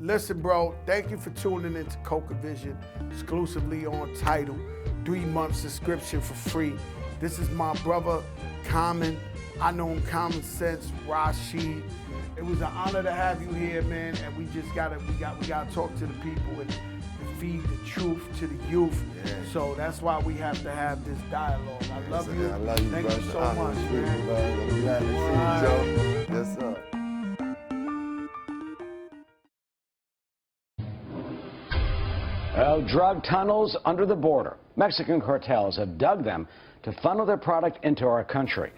Listen, bro, thank you for tuning into Coca Vision, exclusively on TIDAL. 3-month subscription for free. This is my brother, Common. I know him, Common Sense, Rashid. It was an honor to have you here, man. And we gotta talk to the people and feed the truth to the youth. Yeah. So that's why we have to have this dialogue. I love you. I love you, Thank brother. you so much, man. I'm glad to see you, Joe. Yes, sir. Well, drug tunnels under the border. Mexican cartels have dug them to funnel their product into our country.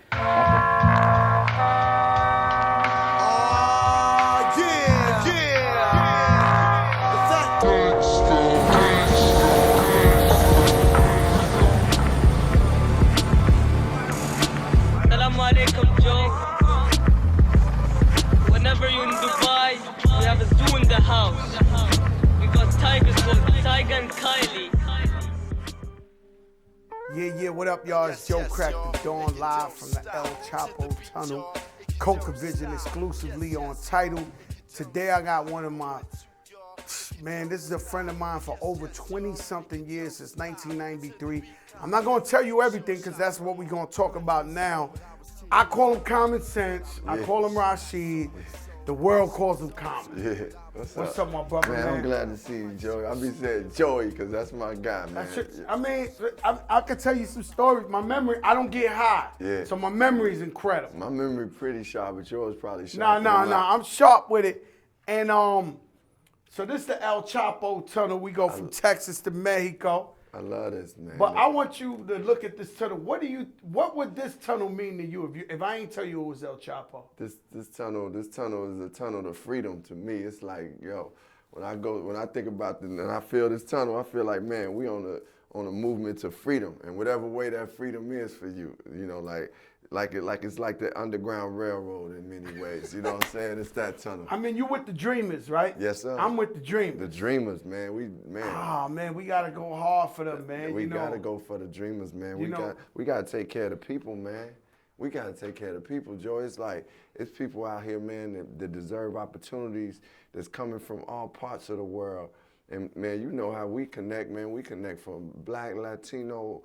Assalamu alaikum, Joe. Whenever you're in Dubai, we have a zoo in the house. We got tigers called Tiger and Kylie. Yeah, what up, y'all? It's Joe Crack the Dawn, live from the El Chapo Tunnel. Coca Vision exclusively on TIDAL. Today I got one of my, man, this is a friend of mine for over 20-something years, since 1993. I'm not gonna tell you everything because that's what we're gonna talk about now. I call him Common Sense, I call him Rashid. The world calls him Common. Yeah. What's up, my brother, man? I'm glad to see you, Joey. I be saying Joey because that's my guy, man. I could tell you some stories. My memory, I don't get high. Yeah. So my memory is incredible. My memory pretty sharp, but yours probably sharp. No, I'm sharp with it. And so this is the El Chapo Tunnel. We go from Texas to Mexico. I love this, man. But I want you to look at this tunnel. What would this tunnel mean to you if I ain't tell you it was El Chapo? This tunnel is a tunnel to freedom to me. It's like, yo, when I think about this and I feel this tunnel, I feel like, man, we on a movement to freedom, and whatever way that freedom is for you, you know, it's like the Underground Railroad in many ways. You know what I'm saying? It's that tunnel. I mean, you with the Dreamers, right? Yes, sir. I'm with the Dreamers. The Dreamers, man. Oh man, we gotta go hard for them, man. We gotta go for the Dreamers, man. We gotta take care of the people, man. We gotta take care of the people, Joe. It's people out here, man, that deserve opportunities, that's coming from all parts of the world. And man, you know how we connect, man. We connect from Black, Latino,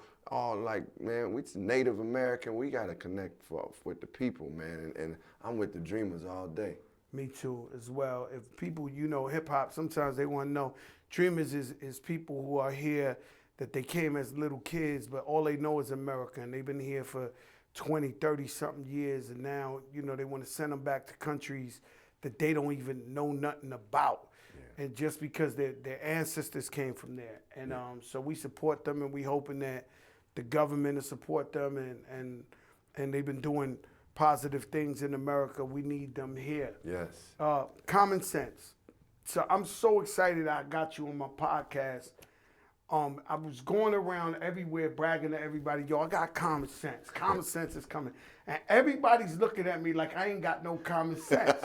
man, we Native American. We gotta connect with the people, man. And I'm with the Dreamers all day. Me too, as well. If people, hip hop, sometimes they want to know, Dreamers is people who are here that they came as little kids, but all they know is America, and they've been here for 20, 30-something years, and now, they want to send them back to countries that they don't even know nothing about. Yeah. And just because their ancestors came from there. And so we support them, and we hoping that the government will support them, and they've been doing positive things in America. We need them here. Yes. Common Sense. So I'm so excited I got you on my podcast. I was going around everywhere bragging to everybody, yo, I got common sense. Common sense is coming. And everybody's looking at me like I ain't got no common sense,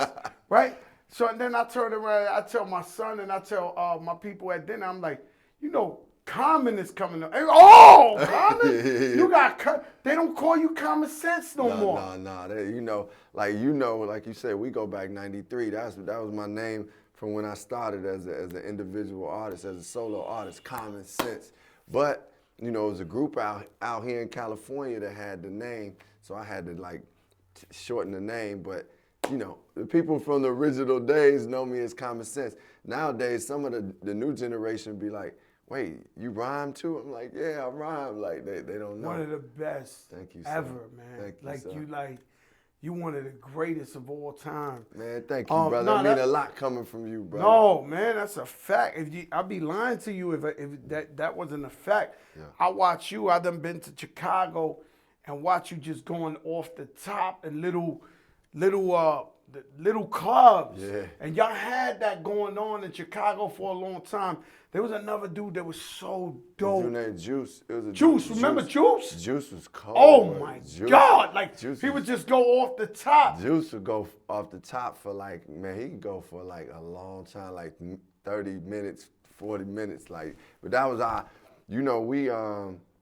right? So and then I turn around, I tell my son and I tell my people at dinner, I'm like, Common is coming up. Oh, Common? You got, they don't call you Common Sense no more. No. Like you said, we go back 93. That was my name from when I started as an individual artist, as a solo artist, Common Sense. But, it was a group out here in California that had the name, so I had to shorten the name. But, the people from the original days know me as Common Sense. Nowadays, some of the new generation be like, wait, you rhyme too? I'm like, yeah, I rhyme. Like they don't know. One of the best ever, man. Thank you, you one of the greatest of all time. Man, thank you, brother. I mean a lot coming from you, brother. No, man, that's a fact. I'd be lying to you if that wasn't a fact. Yeah. I watch you. I done been to Chicago and watch you just going off the top and little clubs. Yeah. And y'all had that going on in Chicago for a long time. There was another dude that was so dope. His name Juice. It was Juice. Remember Juice? Juice was cold. Oh my God! He would just go off the top. Juice would go off the top for he could go for a long time, 30 minutes, 40 minutes. But that was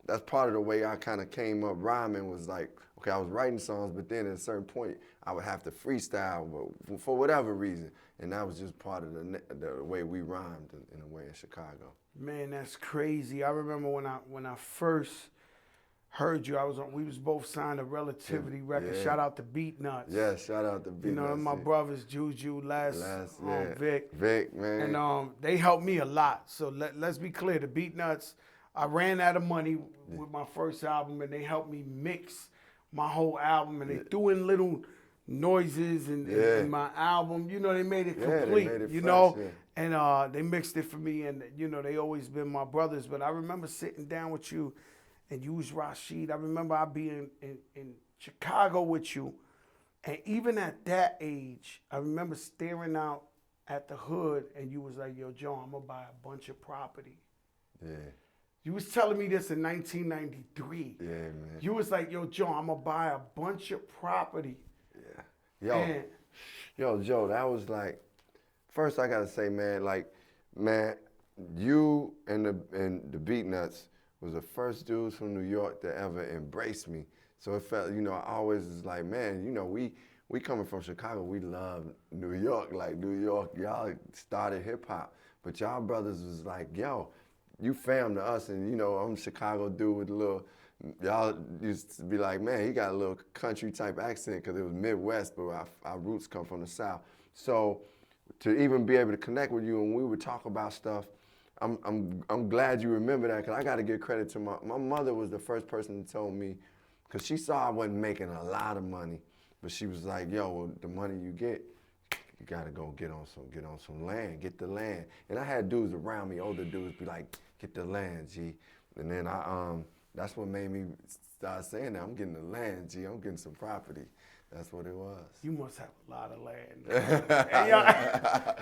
that's part of the way I kind of came up rhyming was okay, I was writing songs, but then at a certain point I would have to freestyle for whatever reason. and that was just part of the way we rhymed in a way in Chicago. Man, that's crazy. I remember when I first heard you, we was both signed to Relativity Records. Yeah. Shout out to Beat Nuts. Yeah, shout out to Beat You know, Nuts. my brothers Juju, Les, Vic. Vic, man. And they helped me a lot. So let's be clear, the Beat Nuts, I ran out of money with my first album, and they helped me mix my whole album, and they threw in little noises in my album. You know, they made it complete. They made it you fresh, know, yeah. and they mixed it for me, and you know, they always been my brothers. But I remember sitting down with you, and you was Rashid. I remember I being in Chicago with you, and even at that age, I remember staring out at the hood, and you was like, "Yo, Joe, I'm gonna buy a bunch of property." Yeah. You was telling me this in 1993. Yeah, man. You was like, "Yo, Joe, I'm gonna buy a bunch of property." Yeah. Yo, Joe, that was like, first I gotta say, man, you and the Beat Nuts was the first dudes from New York that ever embraced me. So it felt, you know, I always was like, man, you know, we coming from Chicago, we love New York. Like New York, y'all started hip hop, but y'all brothers was like, yo, you fam to us, and you know, I'm a Chicago dude with a little, y'all used to be like, man, he got a little country type accent because it was Midwest, but our roots come from the South. So to even be able to connect with you and we would talk about stuff, I'm glad you remember that, because I got to give credit to my mother. Was the first person that told me, because she saw I wasn't making a lot of money, but she was like, yo, well, the money you get, you got to go get on some land, get the land. And I had dudes around me, older dudes, be like, get the land, G. And then that's what made me start saying that. I'm getting the land, G. I'm getting some property. That's what it was. You must have a lot of land. Hey,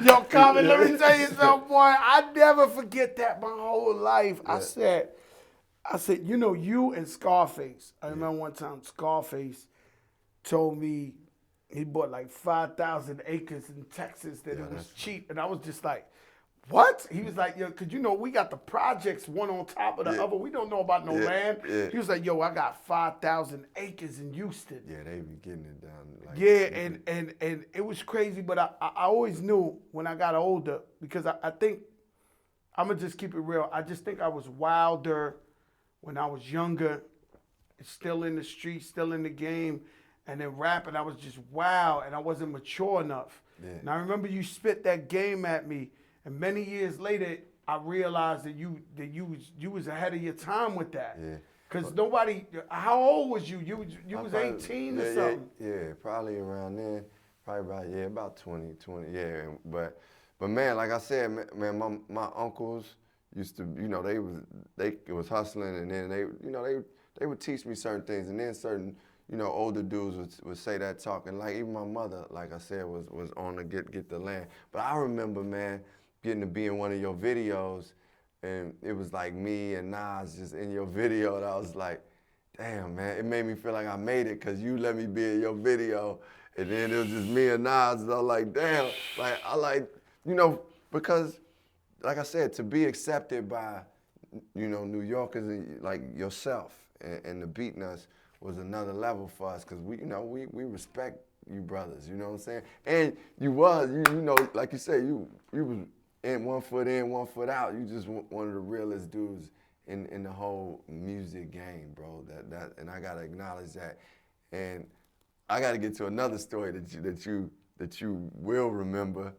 yo, Common, let me tell you something, boy. I never forget that my whole life. Yeah. I said, you know, you and Scarface. I remember one time Scarface told me he bought like 5,000 acres in Texas, that it was cheap. And I was just like, what? He was like, yo, because you know, we got the projects one on top of the other. We don't know about no land. Yeah. He was like, yo, I got 5,000 acres in Houston. Yeah, they be getting it down. Like, and it was crazy, but I always knew when I got older, because I think, I'm going to just keep it real, I just think I was wilder when I was younger, still in the street, still in the game, and then rapping, I was just wild, and I wasn't mature enough. Yeah. And I remember you spit that game at me, and many years later, I realized that you was ahead of your time with that. Yeah. Because nobody, how old was you? You was 18 or something? Yeah, probably around then. Probably about 20, yeah. But man, like I said, man, my uncles used to, you know, they was hustling, and then they would teach me certain things, and then certain, you know, older dudes would say that talk, and like even my mother, like I said, was on to get the land. But I remember, man, getting to be in one of your videos, and it was like me and Nas just in your video, and I was like, damn, man, it made me feel like I made it, because you let me be in your video, and then it was just me and Nas, and I was like, damn, you know, because, like I said, to be accepted by, you know, New Yorkers like yourself and the Beat Nuts was another level for us, because we respect you brothers, you know what I'm saying? And you know, like you said, you was in 1 foot in, 1 foot out. You just one of the realest dudes in the whole music game, bro. And I gotta acknowledge that. And I gotta get to another story that you will remember.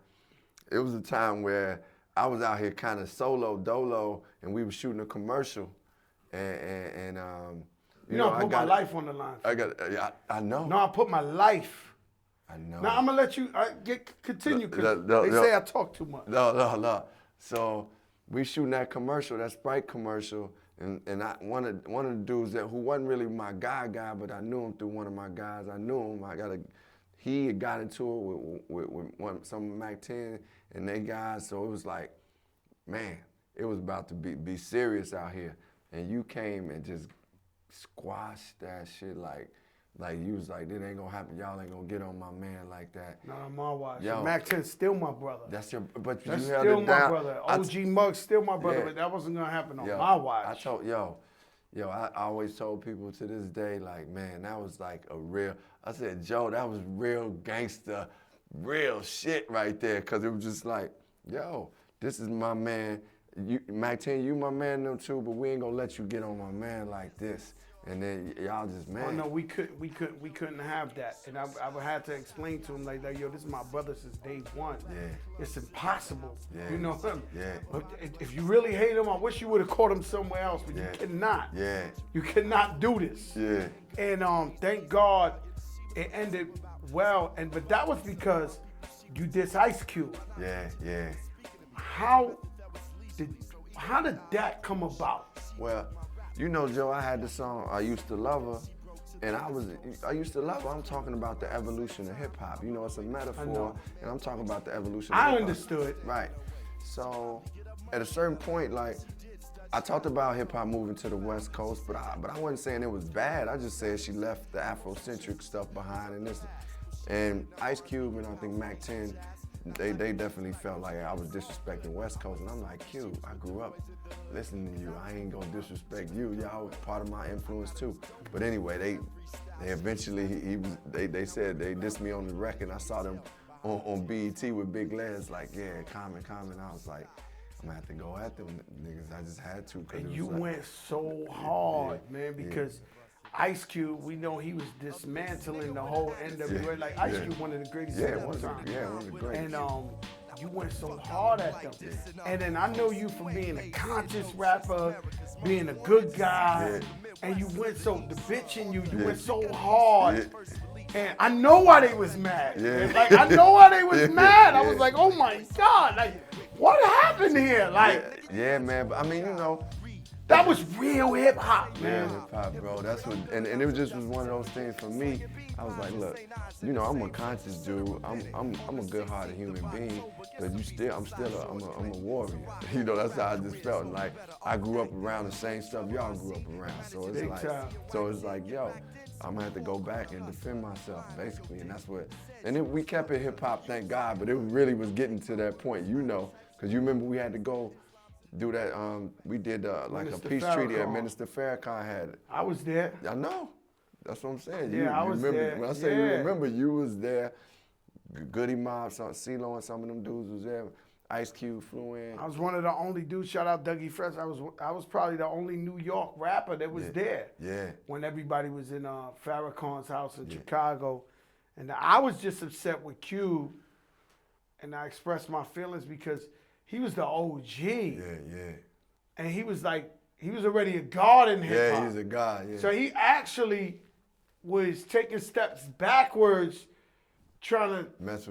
It was a time where I was out here kind of solo dolo, and we were shooting a commercial, and you know, I put my life on the line. I know. No, I put my life. I know. Now I'm gonna let you continue, because they say I talk too much. No. So we shooting that commercial, that Sprite commercial, and one of the dudes who wasn't really my guy, but I knew him through one of my guys. I knew him. He had got into it with some Mac 10 and they guys. So it was like, man, it was about to be serious out here. And you came and just squashed that shit like you was like, it ain't gonna happen. Y'all ain't gonna get on my man like that. No, my watch. Yo, Mac 10's still my brother. That's still my brother. OG Mug's still my brother, but that wasn't gonna happen on my watch. I always told people to this day, like, man, that was like I said, Joe, that was real gangster real shit right there, cause it was just like, yo, this is my man. Mac 10, you my man them too, but we ain't gonna let you get on my man like this. And then y'all just man. Oh no, we couldn't have that. And I had to explain to him like, yo, this is my brother since day one. Yeah. It's impossible. Yeah. You know him. Yeah. But if you really hate him, I wish you would have caught him somewhere else. But you cannot. Yeah. You cannot do this. Yeah. And thank God it ended well. But that was because you diss Ice Cube. Yeah, yeah. How did that come about? Well, you know, Joe, I had the song I Used to Love Her, and I used to love her. I'm talking about the evolution of hip hop. You know, it's a metaphor, and I'm talking about the evolution of hip hop. I understood. Right. So at a certain point, like, I talked about hip hop moving to the West Coast, but I wasn't saying it was bad. I just said she left the Afrocentric stuff behind and Ice Cube and I think Mac 10, they definitely felt like I was disrespecting West Coast, and I'm like, Cube, I grew up listening to you. I ain't gonna disrespect you. Y'all was part of my influence too. But anyway, they eventually they said they dissed me on the record. I saw them on BET with Big Les, like, yeah, comment. I was like, I'm gonna have to go at them niggas. I just had to. And you went so hard, man, because Ice Cube, we know he was dismantling the whole NWA. Like Ice Cube, one of the greatest of all time. One of the greatest. And you went so hard at them. And then I know you from being a conscious rapper, being a good guy, and you went so, the bitch in you went so hard. And I know why they was mad. Like, I know why they was mad. I was like, oh my God, like, what happened here? Like, yeah, man, but I mean, you know, that was real hip hop, man. Real hip hop, bro. That's what, and it was just one of those things for me. I was like, look, you know, I'm a conscious dude. I'm a good-hearted human being, but I'm a warrior. You know, that's how I just felt. And like, I grew up around the same stuff y'all grew up around. So it's like, yo, I'm gonna have to go back and defend myself, basically, and that's what. And then we kept it hip hop, thank God, but it really was getting to that point, you know, because you remember we had to go do that. We did like Minister a peace treaty that Farrakhan. Minister Farrakhan had. I was there. I know. That's what I'm saying. I was remember, there. When I say you remember, you was there. Goody Mob, CeeLo and some of them dudes was there. Ice Cube flew in. I was one of the only dudes, shout out Dougie Fresh, I was probably the only New York rapper that was there. Yeah. When everybody was in Farrakhan's house in Chicago. And I was just upset with Cube, and I expressed my feelings because he was the OG. Yeah. And he was like, he was already a god in hip hop. Yeah, he's a god, yeah. So he actually was taking steps backwards, trying to mess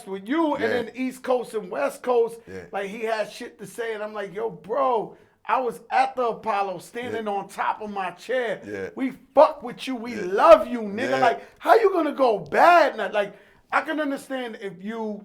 with you, and then East Coast and West Coast, Yeah. like he had shit to say, and I'm like, yo, bro, I was at the Apollo standing on top of my chair. Yeah. We fuck with you, we love you, nigga. Yeah. Like, how you gonna go bad? Now? Like, I can understand if you,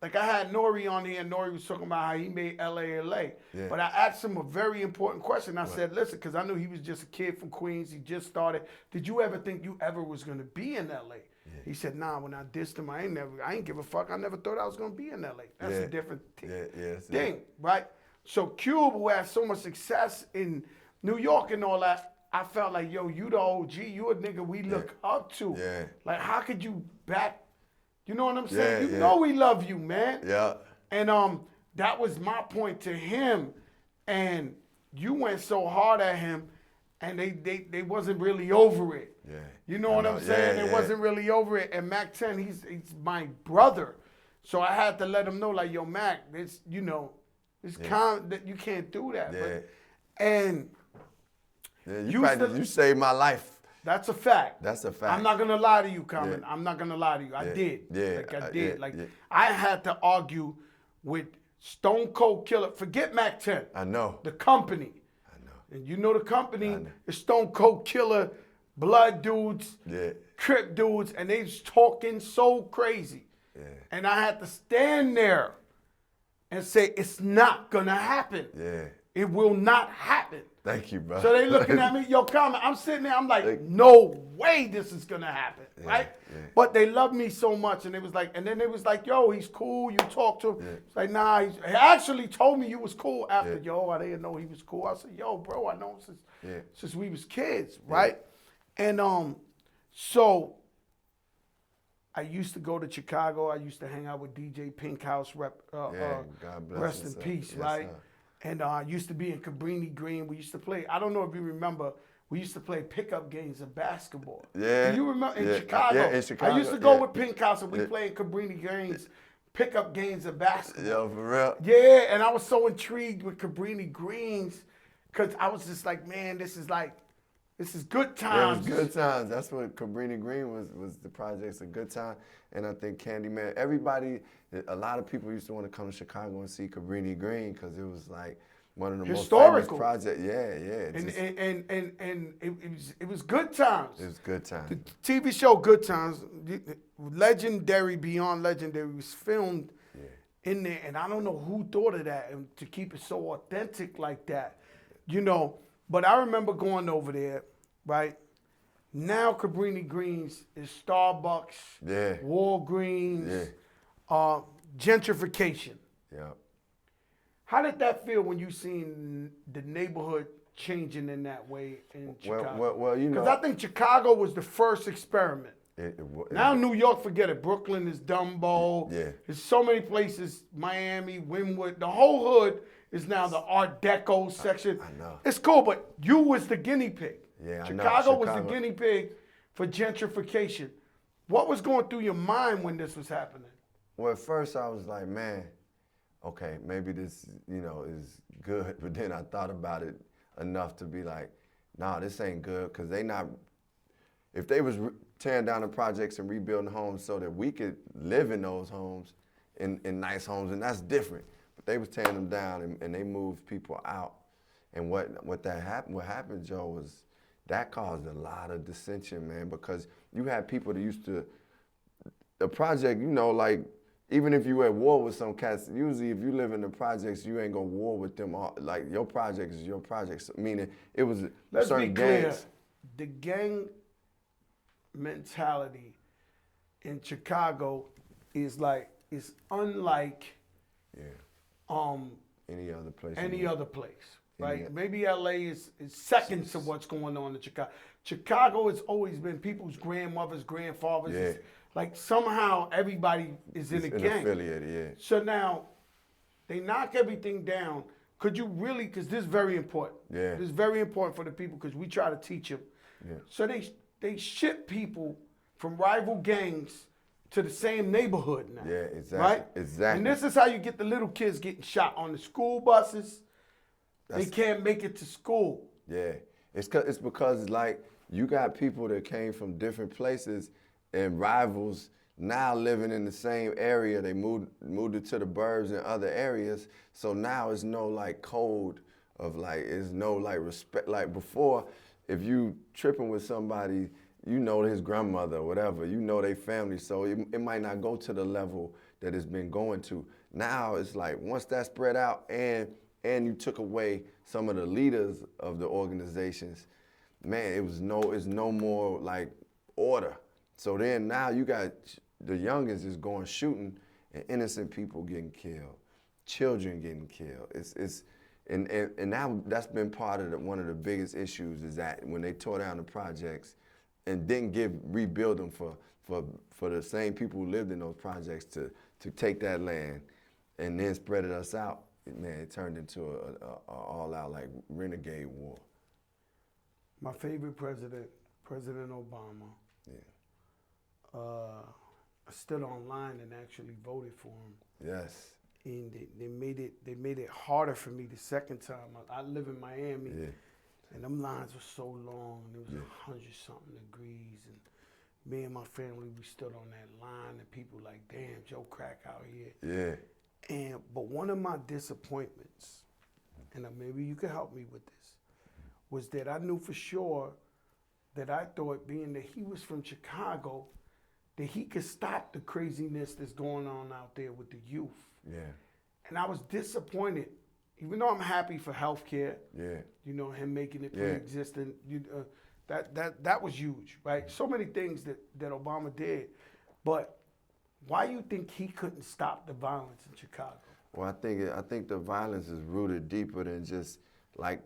like I had Nori on here, and Nori was talking about how he made LA. Yeah. But I asked him a very important question. I said, listen, because I knew he was just a kid from Queens, he just started. Did you ever think you ever was gonna be in LA? He said, nah, when I dissed him, I ain't give a fuck. I never thought I was gonna be in LA. That's a different thing, right? So Cube, who had so much success in New York and all that, I felt like, yo, you the OG, you a nigga we look up to. Yeah. Like, how could you back, you know what I'm saying? You know we love you, man. Yeah. And that was my point to him. And you went so hard at him, and they wasn't really over it. Yeah. You know what I'm saying? They wasn't really over it. And Mac 10, he's my brother. So I had to let him know, like, yo, Mac, this, you know, it's that you can't do that. Yeah. But, and you saved my life. that's a fact. That's a fact. I'm not gonna lie to you, Common. Yeah. I'm not gonna lie to you. I did. Yeah. Like I did. I had to argue with Stone Cold Killer. Forget Mac 10. I know. The company. I know. And you know the company is Stone Cold Killer, Blood dudes, Crip dudes, and they was talking so crazy. Yeah. And I had to stand there and say, it's not gonna happen. Yeah. It will not happen. Thank you, bro. So they looking at me, yo, Common, I'm sitting there, I'm like, no way this is gonna happen, right? Yeah. But they love me so much, and it was like, and then it was like, yo, he's cool, you talk to him. It's like, nah, he actually told me you was cool after, yo, I didn't know he was cool. I said, yo, bro, I know him since we was kids, right? And so I used to go to Chicago. I used to hang out with DJ Pink House, God bless rest him, in sir. peace, Yes, right? sir. And I used to be in Cabrini Green. We used to play, I don't know if you remember, we used to play pickup games of basketball. Yeah. Do you remember in Yeah. Chicago? Yeah, in Chicago, I used to go yeah. with Pink House and we Yeah. played Cabrini Greens pickup games of basketball. Yo, for real. Yeah, and I was so intrigued with Cabrini Greens because I was just like, man, this is good It times. was good times. That's what Cabrini Green was the project's a good time. And I think Candyman, everybody, a lot of people used to want to come to Chicago and see Cabrini Green because it was like one of the Historical. most famous projects. Yeah. And it was good times. It was good times. The TV show Good Times, legendary, beyond legendary, was filmed in there, and I don't know who thought of that and to keep it so authentic like that, you know. But I remember going over there, right? Now Cabrini Greens is Starbucks, Yeah. Walgreens, gentrification. Yeah. How did that feel when you seen the neighborhood changing in that way in Chicago? Well, you know. Because I think Chicago was the first experiment. Now New York, forget it. Brooklyn is Dumbo. Yeah. There's so many places. Miami, Wynwood. The whole hood is now the Art Deco section. I know. It's cool, but you was the guinea pig. Yeah, I know. Chicago was the Chicago. guinea pig for gentrification. What was going through your mind when this was happening? Well, at first I was like, man, okay, maybe this, is good. But then I thought about it enough to be like, nah, this ain't good, because they not, if they was tearing down the projects and rebuilding homes so that we could live in those homes, in nice homes, and that's different. But they was tearing them down and they moved people out. And what happened, Joe, was that caused a lot of dissension, man, because you had people that used to, the project, like, even if you at war with some cats, usually if you live in the projects, you ain't gonna war with them. Like, your project is your project, meaning it was Let's certain be clear. gangs. The gang mentality in Chicago is unlike Any other place. any other place, right? Yeah. Maybe LA is second to what's going on in Chicago. Chicago has always been people's grandmothers, grandfathers. Yeah. It's like somehow everybody is in a gang. Affiliated, yeah. So now they knock everything down. Could you really, because this is very important. Yeah. This is very important for the people because we try to teach them. Yeah. So they ship people from rival gangs to the same neighborhood now. Yeah, exactly. Right? Exactly. And this is how you get the little kids getting shot on the school buses. They can't make it to school. Yeah, it's because like you got people that came from different places and rivals now living in the same area. They moved it to the burbs and other areas. So now it's no like code of like, it's no like respect. Like before, if you tripping with somebody, you know his grandmother or whatever, you know their family. So it might not go to the level that it's been going to. Now it's like once that spread out and you took away some of the leaders of the organizations, man, it's no more like order. So then now you got the youngest is going shooting and innocent people getting killed, children getting killed. And now that's been part of one of the biggest issues is that when they tore down the projects and didn't rebuild them for the same people who lived in those projects to take that land and then spread it us out, man, it turned into a all-out like renegade war. My favorite president, President Obama. Yeah. I stood online and actually voted for him. Yes. And they made it harder for me the second time. I live in Miami, and them lines were so long. And it was 100-something degrees, and me and my family, we stood on that line, and people like, damn, Joe Crack out here. Yeah. But one of my disappointments, and maybe you can help me with this, was that I knew for sure that I thought, being that he was from Chicago, that he could stop the craziness that's going on out there with the youth. Yeah. And I was disappointed, even though I'm happy for healthcare. Yeah. Him making it pre-existent. That was huge, right? So many things that Obama did, but why you think he couldn't stop the violence in Chicago? Well, I think the violence is rooted deeper than just like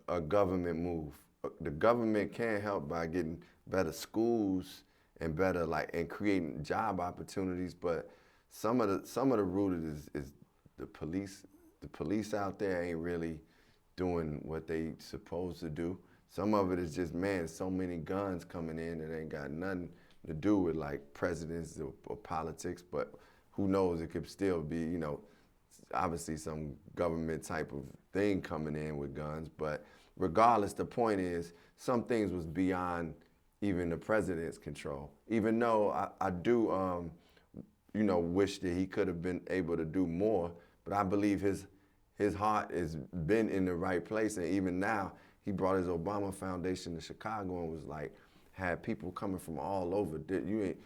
a government move. The government can help by getting better schools and better, like, and creating job opportunities. But some of the root is the police. The police out there ain't really doing what they supposed to do. Some of it is just, man, so many guns coming in that ain't got nothing to do with like presidents or politics, but who knows, it could still be, you know, obviously some government type of thing coming in with guns. But regardless, the point is, some things was beyond even the president's control. Even though I do, you know, wish that he could have been able to do more, but I believe his heart has been in the right place. And even now, he brought his Obama Foundation to Chicago and was like, had people coming from all over. You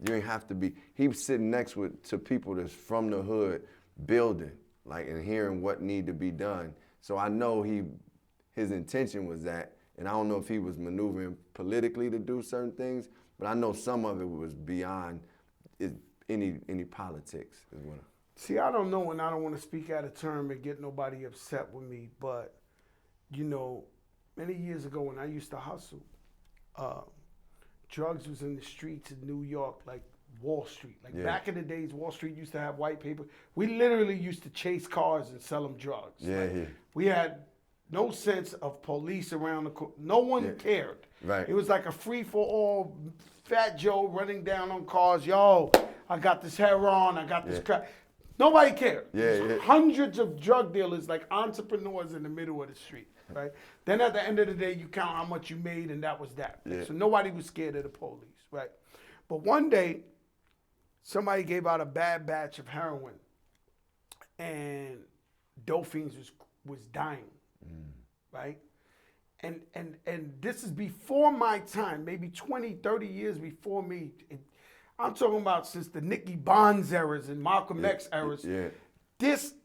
ain't have to be. He was sitting next to people that's from the hood, building, like, and hearing what need to be done. So I know his intention was that, and I don't know if he was maneuvering politically to do certain things, but I know some of it was beyond any politics as well. See, I don't know, and I don't want to speak out of term and get nobody upset with me, but, you know, many years ago when I used to hustle, drugs was in the streets of New York, like Wall Street. Like back in the days, Wall Street used to have white paper. We literally used to chase cars and sell them drugs. We had no sense of police around the corner. No one cared. Right. It was like a free-for-all, Fat Joe running down on cars. Yo, I got this heroin, I got this crack. Nobody cared. Hundreds of drug dealers, like entrepreneurs in the middle of the street, right? Then at the end of the day, you count how much you made, and that was that. So nobody was scared of the police, right? But one day, somebody gave out a bad batch of heroin, and dope fiends was dying, right? And this is before my time, maybe 20, 30 years before me. I'm talking about since the Nicky Bonds eras and Malcolm X eras. This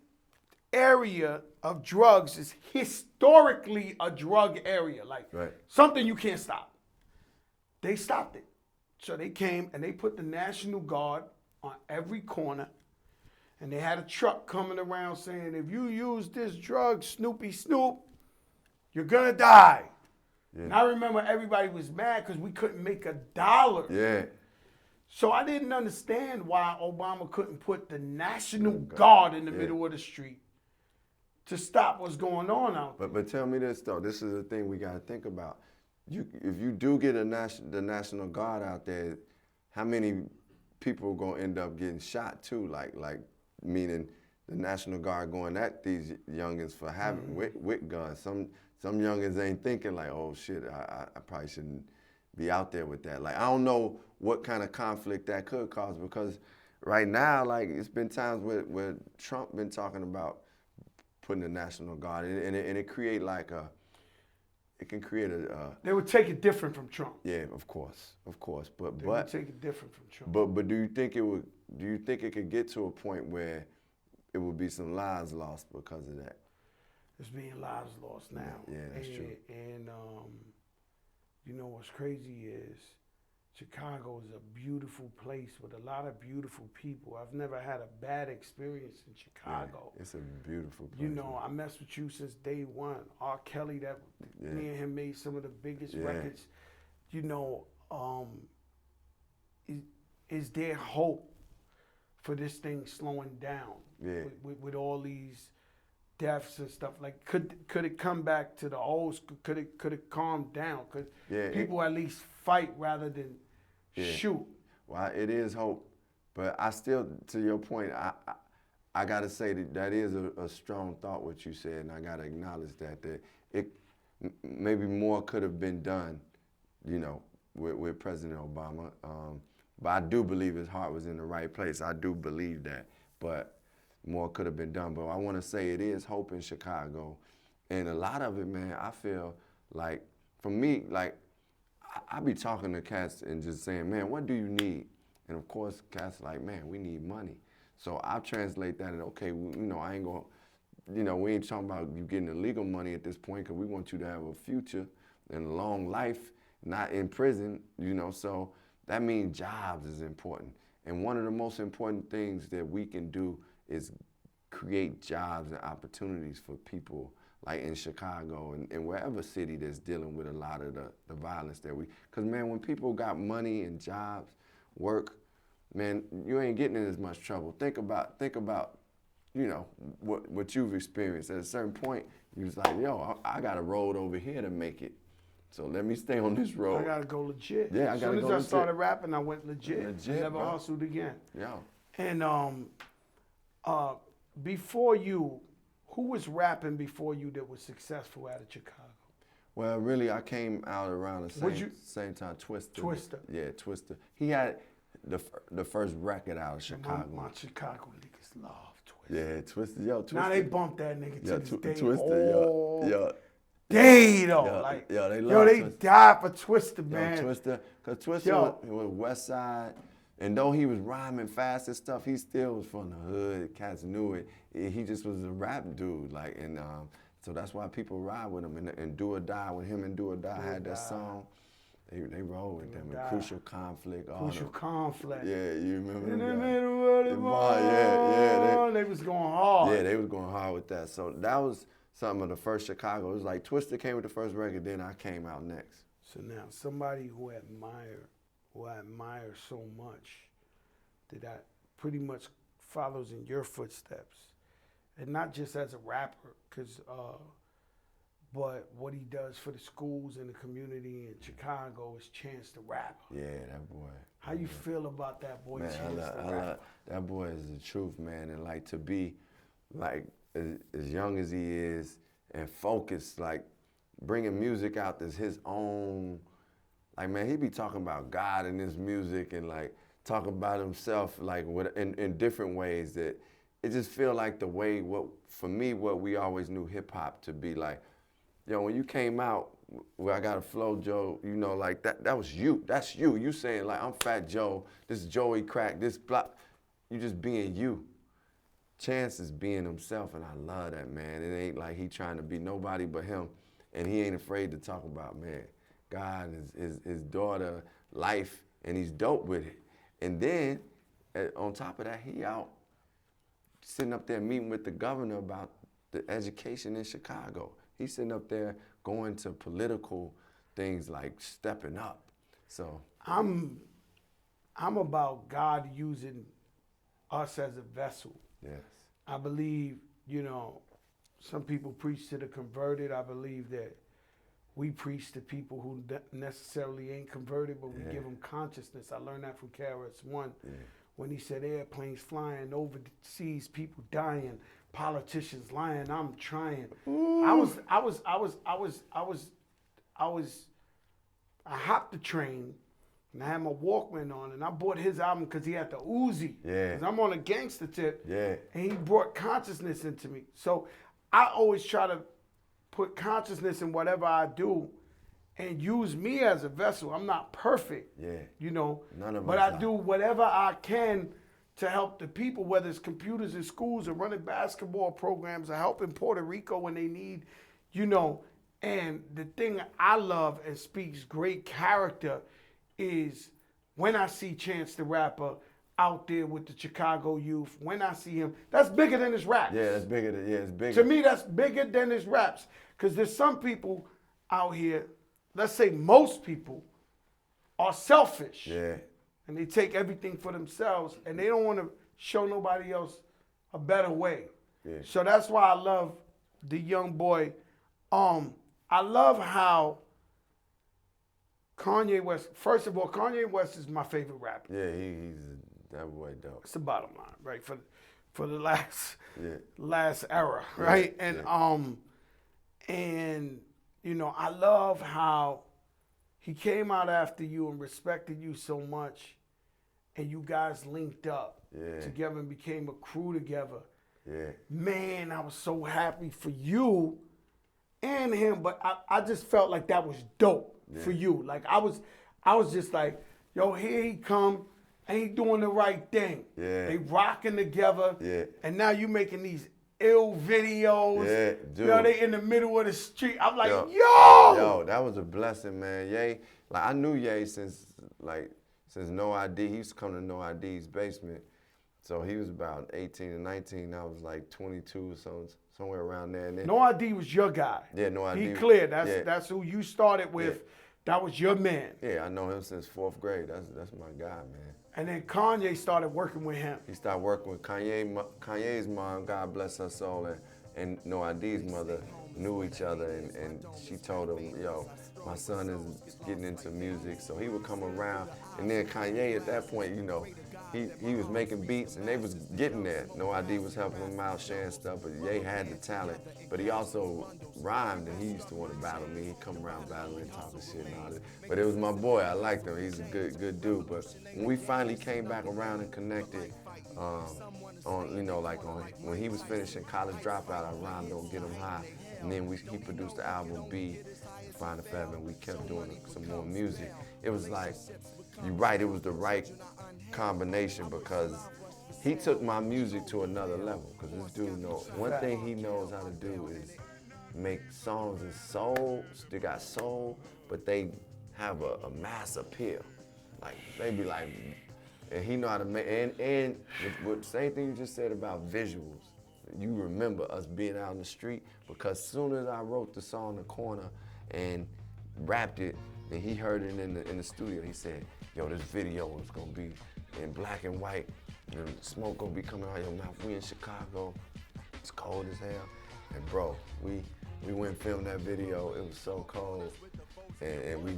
area of drugs is historically a drug area, like something you can't stop. They stopped it. So they came and they put the National Guard on every corner, and they had a truck coming around saying, if you use this drug, Snoopy Snoop, you're gonna die. And I remember everybody was mad because we couldn't make $1. So I didn't understand why Obama couldn't put the National Guard in the middle of the street to stop what's going on out there. But tell me this though, this is the thing we gotta think about. If you do get the National Guard out there, how many people are gonna end up getting shot too? Like meaning the National Guard going at these youngins for having with guns. Some youngins ain't thinking like, oh shit, I probably shouldn't be out there with that. Like, I don't know what kind of conflict that could cause, because right now, like, it's been times where Trump been talking about putting the National Guard, and it create like it can create a. They would take it different from Trump. Yeah, of course, but they would take it different from Trump. But do you think it could get to a point where it would be some lives lost because of that? There's being lives lost now. Yeah, that's true. And you know what's crazy is Chicago is a beautiful place with a lot of beautiful people. I've never had a bad experience in Chicago. Yeah, it's a beautiful place. You know, I messed with you since day one. R. Kelly, me and him made some of the biggest records. You know, is there hope for this thing slowing down with all these deaths and stuff? Like, could it come back to the old school? Could it calm down? Could people at least fight rather than shoot? Well, it is hope, but I still, to your point, I gotta say that is a strong thought what you said, and I gotta acknowledge that it maybe more could have been done, you know, with President Obama. But I do believe his heart was in the right place. I do believe that, but more could have been done. But I want to say it is hope in Chicago. And a lot of it, man, I feel like, for me, like, I be talking to cats and just saying, man, what do you need? And of course, cats like, man, we need money. So I translate that and, okay, you know, I ain't gonna, you know, we ain't talking about you getting illegal money at this point, because we want you to have a future and a long life, not in prison, you know. So that means jobs is important. And one of the most important things that we can do is create jobs and opportunities for people like in Chicago and wherever city that's dealing with a lot of the violence that because man, when people got money and jobs, work, man, you ain't getting in as much trouble. Think about, you know, what you've experienced. At a certain point, you was like, yo, I got a road over here to make it. So let me stay on this road. I gotta go legit. Yeah, I gotta go legit. As soon as I started rapping, I went legit. Never bro. hustled again. Yeah. And before you, who was rapping before you that was successful out of Chicago? Well, really, I came out around the same time. Twista. Twista. Yeah, Twista. He had the first record out of Chicago. My Chicago niggas love Twista. Yeah, Twista. Yo, Twista. Now they bump that nigga to this day. Twista, yo. Day though, they died for Twista, man. Twista, cause Twista was West Side, and though he was rhyming fast and stuff, he still was from the hood. Cats knew it. He just was a rap dude, like, and so that's why people ride with him. And Do or Die, when him and Do or Die had that song, they roll with them. And Crucial Conflict. Crucial Conflict. Yeah, you remember in the that? middle of the ball. They was going hard. Yeah, they was going hard with that. So that was some of the first Chicago. It was like Twista came with the first record, then I came out next. So now, somebody who I admire so much, that pretty much follows in your footsteps, and not just as a rapper, but what he does for the schools and the community in Chicago is Chance the Rapper. Yeah, that boy. How you feel about that boy, man, Chance the Rapper? That boy is the truth, man, and like to be like as young as he is and focused, like bringing music out that's his own. Like, man, he be talking about God in his music and like talking about himself like in different ways that it just feel like the way what we always knew hip hop to be like. Yo, when you came out, where I got a flow, Joe, you know, like that was you. That's you. You saying like, I'm Fat Joe, this is Joey Crack, this block. You just being you. Chance is being himself, and I love that, man. It ain't like he trying to be nobody but him, and he ain't afraid to talk about, man, God, his daughter, life, and he's dope with it. And then, on top of that, he out sitting up there meeting with the governor about the education in Chicago. He's sitting up there going to political things like stepping up. So I'm about God using us as a vessel. Yes. I believe, you know, some people preach to the converted. I believe that we preach to people who necessarily ain't converted, but we give them consciousness. I learned that from KRS-One when he said airplanes flying overseas, people dying, politicians lying. I'm trying. I hopped the train and I had my Walkman on, and I bought his album because he had the Uzi. Yeah. Because I'm on a gangster tip. Yeah. And he brought consciousness into me. So I always try to put consciousness in whatever I do and use me as a vessel. I'm not perfect. Yeah. You know. None of us but I are. do whatever I can to help the people, whether it's computers in schools or running basketball programs or helping Puerto Rico when they need, you know. And the thing I love and speaks great character is when I see Chance the Rapper out there with the Chicago youth, when I see him, that's bigger than his raps. Yeah, that's bigger than, it's bigger. To me, that's bigger than his raps. Because there's some people out here, let's say most people, are selfish. Yeah. And they take everything for themselves, and they don't want to show nobody else a better way. Yeah. So that's why I love the young boy. I love how Kanye West, first of all, Kanye West is my favorite rapper. Yeah, that boy dope. It's the bottom line, right? For the last era, Yeah. right? And you know, I love how he came out after you and respected you so much, and you guys linked up together and became a crew together. Yeah. Man, I was so happy for you and him, but I just felt like that was dope for you. Like I was just like, yo, here he come, and he doing the right thing. Yeah. They rocking together. Yeah. And now you making these ill videos. Yeah, dude. You know, they in the middle of the street. I'm like, yo! Yo, that was a blessing, man. Ye, like I knew Ye since No ID. He used to come to No ID's basement. So he was about 18 and 19. I was like 22 or something, somewhere around there. And then, No ID was your guy. Yeah, No ID. He clear. That's yeah. that's who you started with. Yeah. That was your man. Yeah, I know him since 4th grade. That's my guy, man. And then Kanye started working with him. He started working with Kanye's mom, God bless her soul, and No ID's mother knew each other, and she told him, yo, my son is getting into music, so he would come around. And then Kanye, at that point, you know, he was making beats, and they was getting there. No ID was helping him out, sharing stuff, but Ye had the talent. But he also rhymed, and he used to want to battle me. He'd come around battling, talking shit and all that. But it was my boy. I liked him. He's a good dude. But when we finally came back around and connected, when he was finishing College Dropout, I rhymed on Get Him High. And then he produced the album B, Find a Fab, and we kept doing some more music. It was like, you're right, it was the right combination because he took my music to another level. Because this dude knows, one thing he knows how to do is make songs in soul, they got soul, but they have a mass appeal. Like, they be like, and he know how to make, and with same thing you just said about visuals. You remember us being out in the street because as soon as I wrote the song The Corner and rapped it, and he heard it in the studio, he said, yo, this video is gonna be in black and white, and smoke gonna be coming out of your mouth. We in Chicago, it's cold as hell. And bro, we went and filmed that video, it was so cold. And we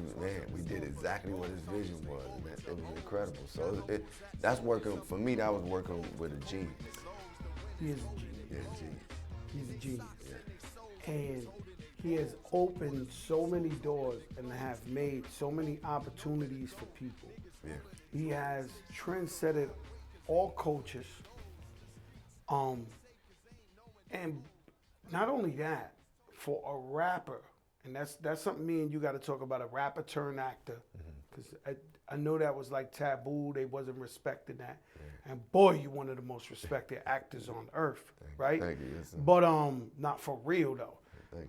did exactly what his vision was, and it was incredible. So that's working, for me, that was working with a genius. He is a genius. Yeah, genius. He's a genius. Yeah. And he has opened so many doors and have made so many opportunities for people. Yeah. He has trendsetted all cultures. And not only that, for a rapper, and that's something me and you got to talk about, a rapper turned actor, because I know that was like taboo. They wasn't respecting that. Yeah. And boy, you one of the most respected actors on earth, right? Thank you. Yes, sir. But not for real though.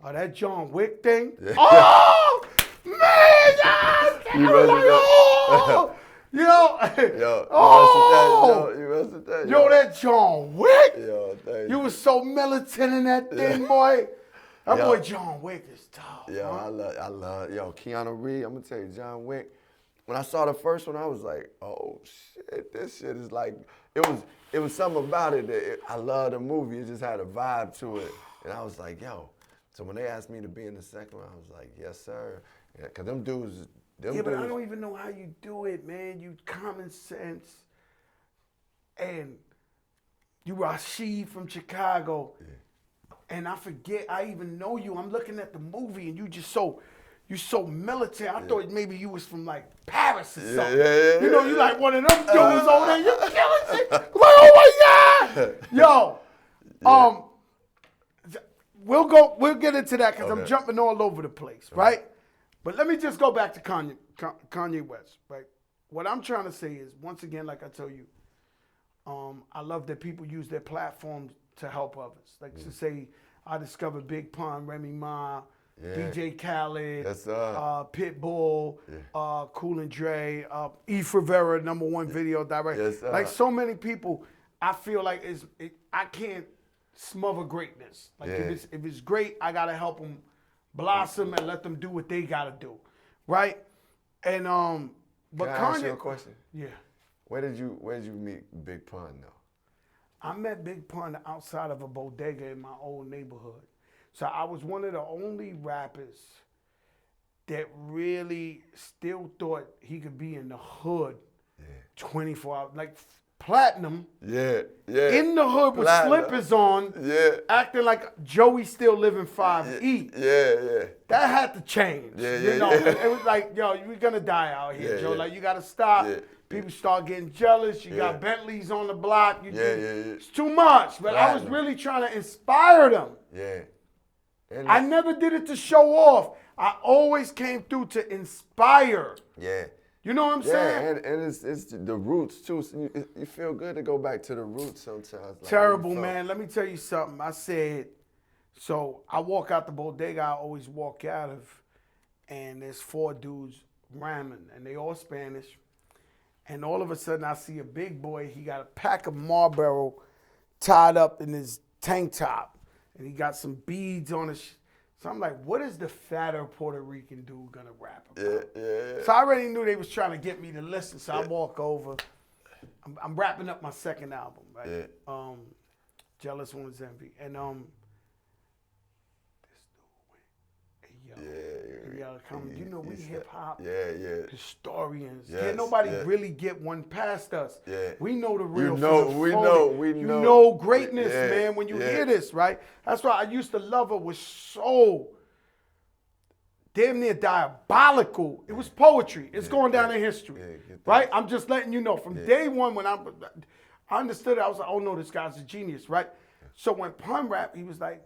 That John Wick thing. Yeah. Oh man, yes! You know, you messed with that. Yo, that John Wick. Yo, thank You was so militant in that thing, boy. That boy John Wick is tough. Yo, huh? I love, Keanu Reeves. I'm gonna tell you, John Wick. When I saw the first one, I was like, oh shit, this shit is like, it was something about it that I love the movie. It just had a vibe to it, and I was like, yo. So when they asked me to be in the second one, I was like, yes sir, cause them dudes. But I don't even know how you do it, man. You common sense, and you Rashid from Chicago. Yeah. And I forget I even know you. I'm looking at the movie and you so militant. I thought maybe you was from like Paris or something. Yeah. You know, you like one of them dudes over there. You killing shit. I'm like, oh my God. Yo, we'll get into that because I'm jumping all over the place, right? But let me just go back to Kanye West, right? What I'm trying to say is, once again, like I tell you, I love that people use their platforms to help others. Like to say, I discovered Big Pun, Remy Ma, DJ Khaled, Pitbull, Cool and Dre, E. Rivera, #1 video director. Like so many people, I feel like I can't smother greatness. Like if it's great, I gotta help them blossom and let them do what they gotta do, right? And but Can I Kanye, ask you a question? Yeah. Where did you meet Big Pun though? I met Big Pun outside of a bodega in my old neighborhood. So I was one of the only rappers that really still thought he could be in the hood 24 hours. Like Platinum in the hood with slippers on, acting like Joey still living 5E. That had to change. You know, it was like, yo, we're gonna die out here, Joe. Like you gotta stop. People start getting jealous. You got Bentleys on the block. It's too much. But I was really trying to inspire them. I never did it to show off. I always came through to inspire. You know what I'm saying? And it's the roots too. So you feel good to go back to the roots sometimes. Like terrible, man. Let me tell you something. I said, so I walk out the bodega I always walk out of, and there's 4 dudes ramming, and they all Spanish. And all of a sudden, I see a big boy. He got a pack of Marlboro tied up in his tank top, and he got some beads on his. So I'm like, what is the fatter Puerto Rican dude gonna rap about? Yeah. So I already knew they was trying to get me to listen. So I walk over. I'm wrapping up my second album, right? Yeah. Jealous One's Envy, and this dude went, hey yo, come, you know we hip hop historians. Yes, Can't nobody really get one past us. Yeah. We know the real. We know. You know greatness, man. When you hear this, right? That's why I used to love it. Was so damn near diabolical. It was poetry. It's going down in history, right? I'm just letting you know. From day one, when I understood it, I was like, oh no, this guy's a genius, right? So when Pun rap, he was like,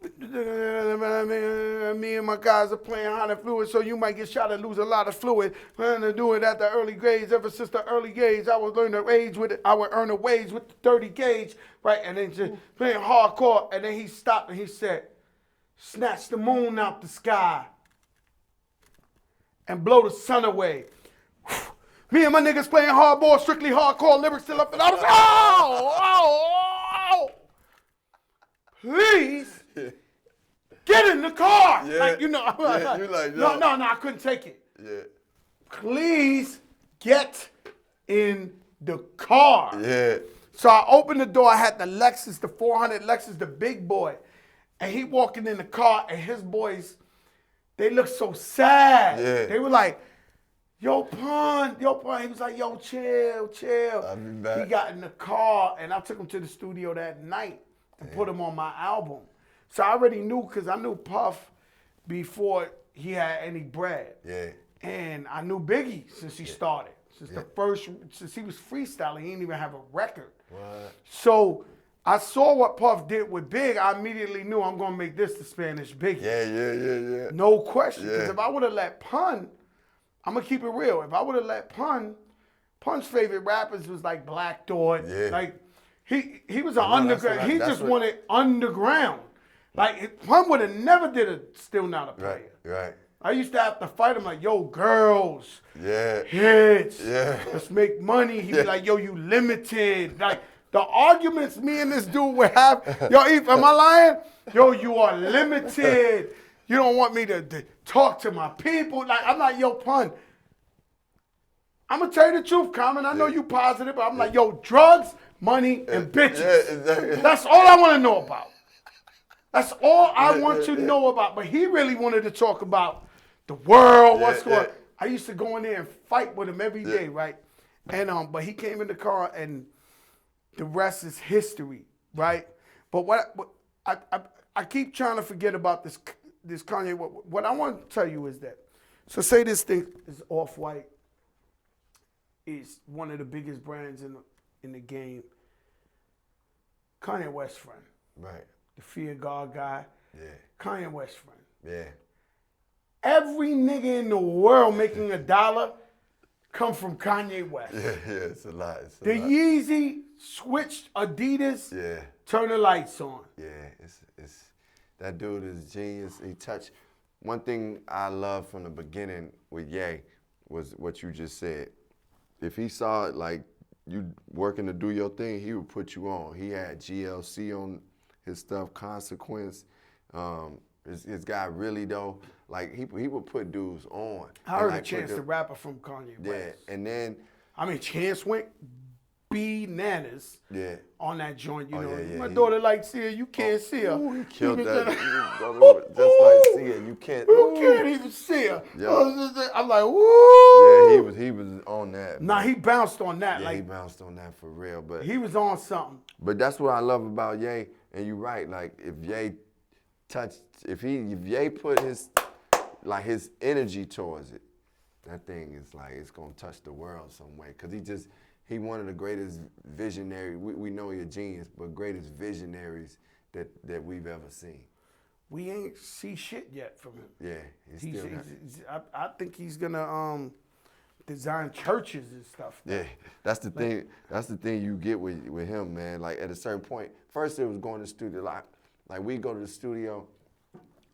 me and my guys are playing hot and fluid, so you might get shot and lose a lot of fluid. Learn to do it at the early grades. Ever since the early gauge, I would learn to age with it. I would earn a wage with the 30 gauge, right? And then just playing hardcore. And then he stopped and he said, snatch the moon out the sky and blow the sun away. Me and my niggas playing hardball, strictly hardcore lyrics till up, and I was please get in the car. Yeah. Like, you know, You like, no. no, I couldn't take it. Yeah. Please get in the car. Yeah. So I opened the door. I had the Lexus, the 400 Lexus, the big boy. And he walking in the car, and his boys, they looked so sad. Yeah. They were like, yo, Pun. He was like, yo, chill. I'll be back. He got in the car, and I took him to the studio that night and put him on my album. So I already knew, because I knew Puff before he had any bread. Yeah. And I knew Biggie since he started. Since he was freestyling, he didn't even have a record. What? So I saw what Puff did with Big. I immediately knew I'm gonna make this the Spanish Biggie. Yeah. No question. Because Yeah. if I would have let Pun, I'm gonna keep it real. If I would have let Pun's favorite rappers was like Black Thought. Yeah. Like he was an I know, that's underground. what I- He that's just what- wanted underground. Like Pun would have never did a Still Not a Player. Right. I used to have to fight him like, yo, girls, Yeah. hits, Yeah. let's make money. He'd be like, yo, you limited. Like, the arguments me and this dude would have, yo, Eve, am I lying? Yo, you are limited. You don't want me to talk to my people. Like, I'm like, yo, Pun, I'm going to tell you the truth, Common. I know you positive, but I'm like, yo, drugs, money, and bitches. Yeah, exactly. That's all I want to know about. That's all I want to know about. But he really wanted to talk about the world, what's going on. I used to go in there and fight with him every day, right? And but he came in the car, and the rest is history, right? But what I keep trying to forget about this Kanye. What I want to tell you is that, so say this thing is Off-White, is one of the biggest brands in the game. Kanye West friend, Right. the Fear God guy. Yeah. Kanye West friend. Yeah. Every nigga in the world making $1 come from Kanye West. Yeah. It's a lot. The Yeezy switched Adidas. Yeah. Turn the lights on. Yeah. It's that dude is genius. He touched. One thing I love from the beginning with Ye was what you just said. If he saw it like you working to do your thing, he would put you on. He had GLC on his stuff, Consequence. His guy really though, like he would put dudes on. I heard like, Chance the Rapper from Kanye Yeah, West. and then I mean, Chance went bananas yeah. on that joint. You Oh, know, yeah, my he- daughter likes Sia. You can't see her. Ooh, he killed was that. just- Just like Sia, you can't. You can't even see her. Yeah. I'm like, woo. Yeah, he was on that. Nah, man. he bounced on that. Yeah, he Like bounced on that for real. But he was on something. that's what I love about Ye. And you're right. Like if Ye put his energy towards it, that thing is like it's gonna touch the world some way. Cause he one of the greatest visionary. We know he's a genius, but greatest visionaries that we've ever seen. We ain't see shit yet from him. Yeah, he's still not. I think he's gonna design churches and stuff. Yeah, that's the thing. That's the thing you get with him, man. Like at a certain point, first it was going to the studio. Like we go to the studio,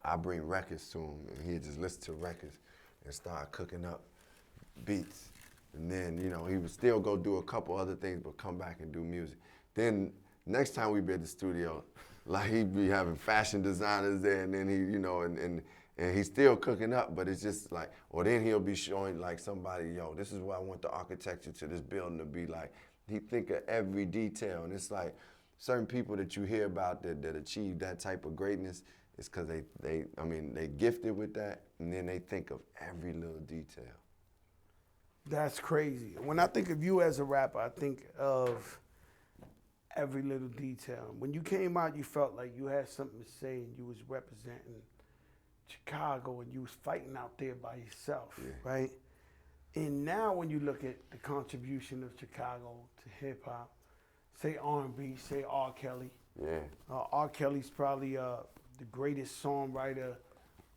I bring records to him, and he'd just listen to records and start cooking up beats. And then, you know, he would still go do a couple other things, but come back and do music. Then next time we be at the studio, like he'd be having fashion designers there, and then he, you know, and he's still cooking up, but it's just like, or then he'll be showing like somebody, yo, this is what I want the architecture to this building to be like. He think of every detail, and it's like certain people that you hear about that achieve that type of greatness, it's because they gifted with that, and then they think of every little detail. That's crazy. When I think of you as a rapper, I think of every little detail. When you came out, you felt like you had something to say, and you was representing Chicago, and you was fighting out there by yourself, right? And now when you look at the contribution of Chicago to hip hop, say R&B, say R. Kelly. Yeah. R. Kelly's probably the greatest songwriter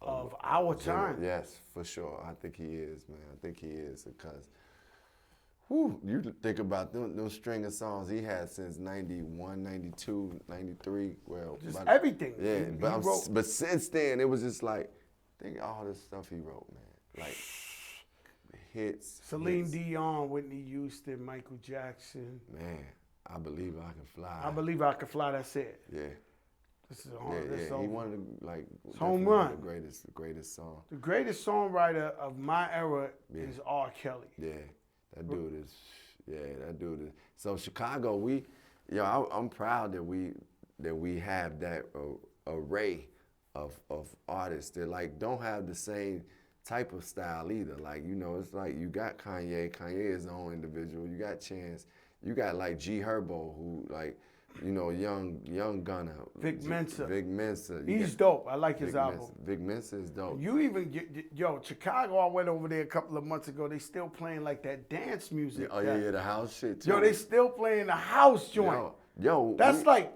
of our time. Yes, for sure. I think he is, man. I think he is, because whew, you think about those string of songs he had since 91, 92, 93. Well, just everything. Yeah, he but since then, it was just like, think all the stuff he wrote, man. Like, hits. Celine Dion, Whitney Houston, Michael Jackson. Man, I Believe I Can Fly. I Believe I Can Fly, that's it. Yeah. This is hard. He wanted to, like, home run. The greatest song. The greatest songwriter of my era is R. Kelly. Yeah, that dude is. So Chicago, I'm proud that we have that array of artists that like don't have the same type of style either. Like, you know, it's like you got Kanye. Kanye is his own individual. You got Chance. You got like G Herbo, who like, you know, young Gunna. Vic Mensa. Vic Mensa. He's dope. I like his album. Vic Mensa is dope. You even Chicago. I went over there a couple of months ago. They still playing like that dance music. Yeah, the house shit too. Yo, they still playing the house joint. That's like,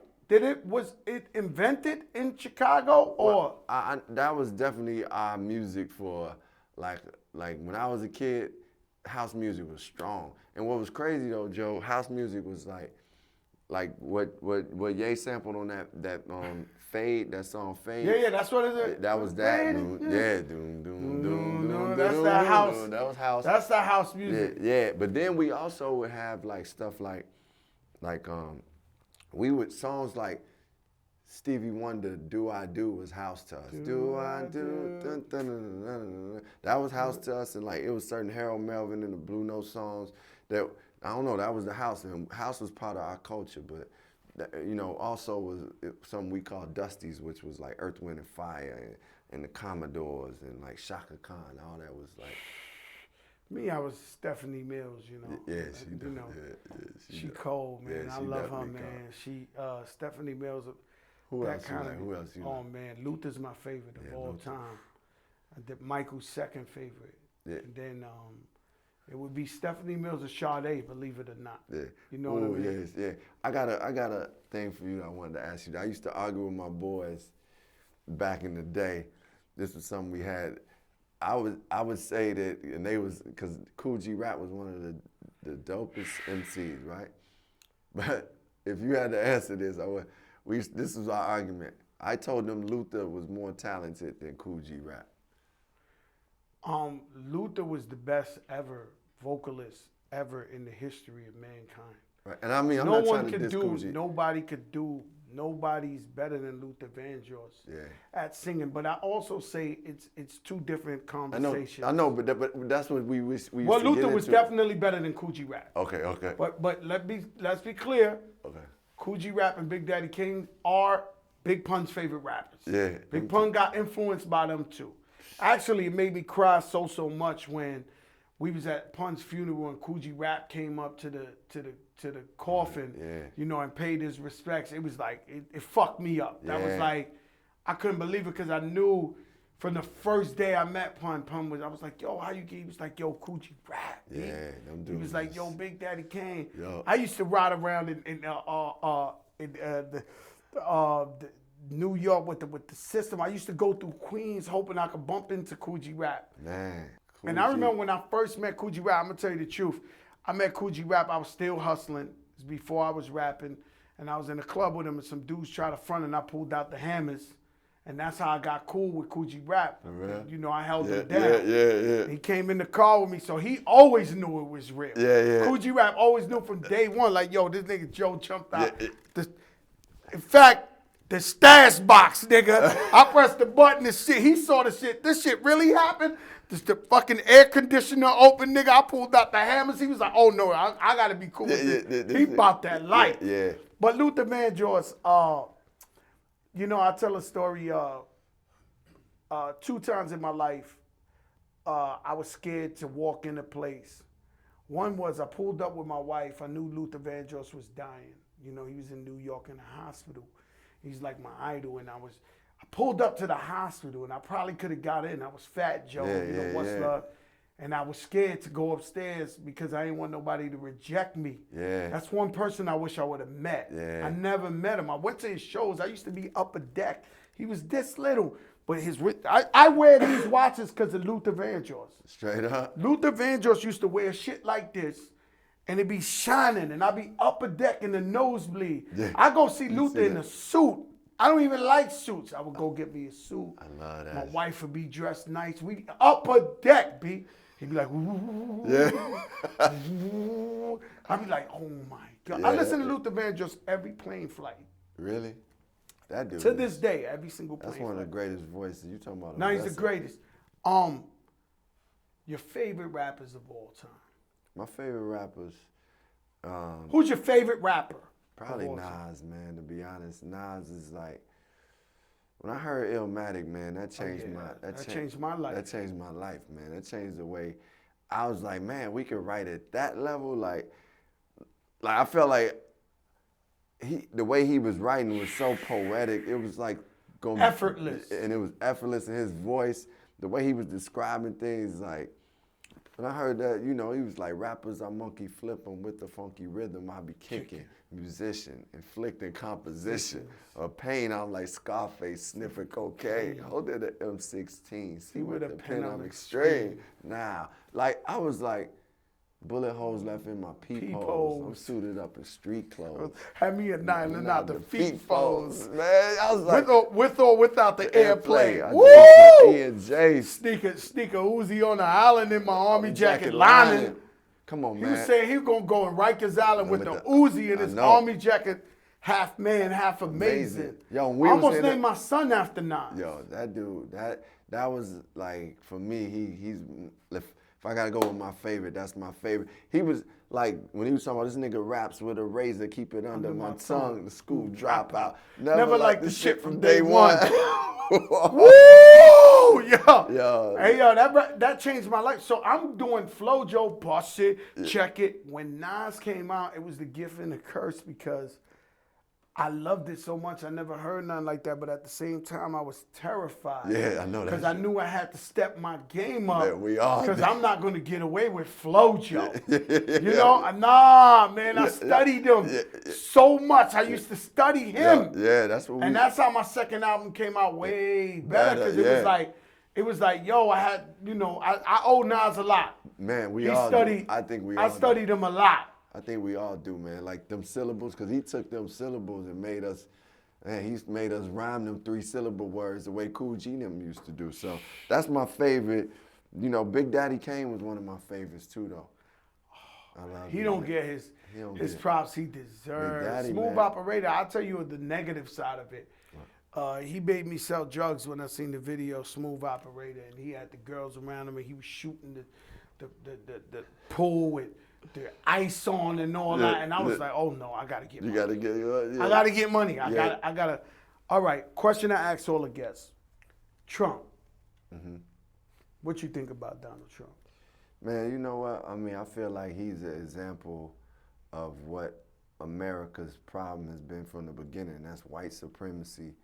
was it invented in Chicago or? Well, that was definitely our music for like when I was a kid. House music was strong, and what was crazy though, Joe, house music was like what Ye sampled on that Fade, that song Fade. Yeah, that's what it is. That was that. Doom. That's that house. That was house. That's the house music. Yeah. But then we also would have like stuff like we would songs like Stevie Wonder, Do I Do was house to us. Do I do? Dun, dun, dun, dun, dun, dun. That was house to us, and like it was certain Harold Melvin and the Blue Note songs that, I don't know, that was the house, and house was part of our culture, but you know, also was something we called Dusties, which was like Earth, Wind, and Fire, and the Commodores, and like Shaka Khan, all that was like. Me, I was Stephanie Mills, you know. Yeah, she does. You know, she she cold, man. Yeah, I love her, man. She, Stephanie Mills. Who else you know? Oh man, Luther's my favorite of all time. Michael's second favorite. Yeah. And then it would be Stephanie Mills or Sade, believe it or not. Yeah. You know what I mean? Yes, yeah. I got a thing for you that I wanted to ask you. I used to argue with my boys back in the day. This was something we had. I would say that, and they was, because Cool G Rap was one of the dopest MCs, right? But if you had to answer this, this was our argument. I told them Luther was more talented than Cool G Rap. Luther was the best ever vocalist ever in the history of mankind. Right. And I mean, I'm not trying to diss Cool G. Nobody's better than Luther Vandross at singing. But I also say it's two different conversations. I know, but that's what we used to Luther get was into. definitely better than Cool G Rap. Okay. But let's be clear. Okay. Cool G Rap and Big Daddy Kane are Big Pun's favorite rappers. Yeah. Big Pun got influenced by them too. Actually, it made me cry so much when we was at Pun's funeral and Cool G Rap came up to the coffin, you know, and paid his respects. It was like it fucked me up. That was like, I couldn't believe it, because I knew from the first day I met Pun was, I was like, yo, how you get? He was like, yo, Cool G Rap. Yeah, them dudes. He was like, yo, Big Daddy Kane. Yo. I used to ride around in New York with the system. I used to go through Queens hoping I could bump into Cool G Rap. Man. Cool And I remember when I first met Cool G Rap, I'm gonna tell you the truth. I met Cool G Rap, I was still hustling. It was before I was rapping. And I was in a club with him and some dudes tried to front and I pulled out the hammers. And that's how I got cool with Coogee Rap. real? You know, I held him Yeah, down. yeah. He came in the car with me, so he always knew it was real. Yeah. Coogee Rap always knew from day one, like, yo, this nigga Joe jumped out. Yeah. In fact, the stash box, nigga. I pressed the button and shit. He saw the shit. This shit really happened? Just the fucking air conditioner open, nigga. I pulled out the hammers. He was like, oh no, I gotta be cool with this. He bought that life. Yeah. But Luther Vandross, you know, I tell a story, 2 times in my life, I was scared to walk in a place. One was I pulled up with my wife. I knew Luther Vandross was dying. You know, he was in New York in a hospital. He's like my idol, and I pulled up to the hospital, and I probably could have got in. I was Fat Joe, what's love? And I was scared to go upstairs because I didn't want nobody to reject me. Yeah. That's one person I wish I would have met. Yeah. I never met him. I went to his shows. I used to be upper deck. He was this little, but I wear these watches because of Luther Vandross. Straight up. Luther Vandross used to wear shit like this, and it be shining, and I be upper deck in the nosebleed. Yeah. I go see Luther in that. a suit. I don't even like suits. I would go get me a suit. I love that. My wife would be dressed nice. We upper deck, B. He'd be like, ooh. Yeah. I'd be like, oh my God. Yeah. I listen to Luther Vandross every plane flight. Really? That dude. To this day, every single plane That's one of the flight. greatest voices. You talking about? Now he's the greatest. Your favorite rappers of all time? My favorite rappers. Who's your favorite rapper? Probably of all time? Nas, man. To be honest, Nas is like. When I heard Illmatic, man, that changed that changed my life. That changed my life, man. That changed the way I was like, man, we could write at that level. Like I felt like the way he was writing was so poetic. It was like Effortless. And it was effortless in his voice. The way he was describing things, like when I heard that, you know, he was like, rappers, I monkey flip 'em with the funky rhythm, I be kicking. Musician, inflicting composition. Of pain, I'm like Scarface, sniffing cocaine. Holding the M16, see with the pen I'm extreme. Now, like, I was like, bullet holes left in my peepholes. I'm suited up in street clothes. Had me at 9 and out the feet folds. Man, I was like, with or without the airplane. I Woo! did some E&J. Sneaker Uzi on the island in my army jacket lining. lining. Come on, He man. was saying he was going to go in Rikers Island with with the the- Uzi in I his know. army jacket, half man, half amazing. Yo, I we was almost in named the- my son after Nas. Yo, that dude, that was like, for me, he's, if I gotta go with my favorite, that's my favorite. He was like, when he was talking about this nigga raps with a razor, keep it under my tongue, the school dropout. Never liked the shit from day one. Woo! Yo. Hey, yo, that changed my life. So I'm doing Flojo, bust it, check it. When Nas came out, it was the gift and the curse because I loved it so much. I never heard nothing like that, but at the same time, I was terrified. Yeah, I know that Because I knew I had to step my game up. Yeah, we all Because did. I'm not going to get away with Flojo. You know? Nah, man, I studied him so much. I used to study him. Yeah, that's what we. And that's how my second album came out way better because it was like, yo, I had, you know, I owe Nas a lot. Man, we He all studied. do. I think we all I studied him a lot. I think we all do, man. Like them syllables, because he took them syllables and made us, man, he's made us rhyme them 3-syllable words the way Cool G them used to do. So that's my favorite. You know, Big Daddy Kane was one of my favorites too, though. I love He him, don't man. get his get- props he deserves. Daddy, Smooth man. Operator, I'll tell you the negative side of it. He made me sell drugs when I seen the video Smooth Operator, and he had the girls around him, and he was shooting the pool with the ice on and all that, and I was like, oh no, I gotta get money. You gotta get. Yeah. I gotta get money. I gotta. All right, question I ask all the guests: Trump. What you think about Donald Trump? Man, you know what? I mean, I feel like he's an example of what America's problem has been from the beginning. That's white supremacy,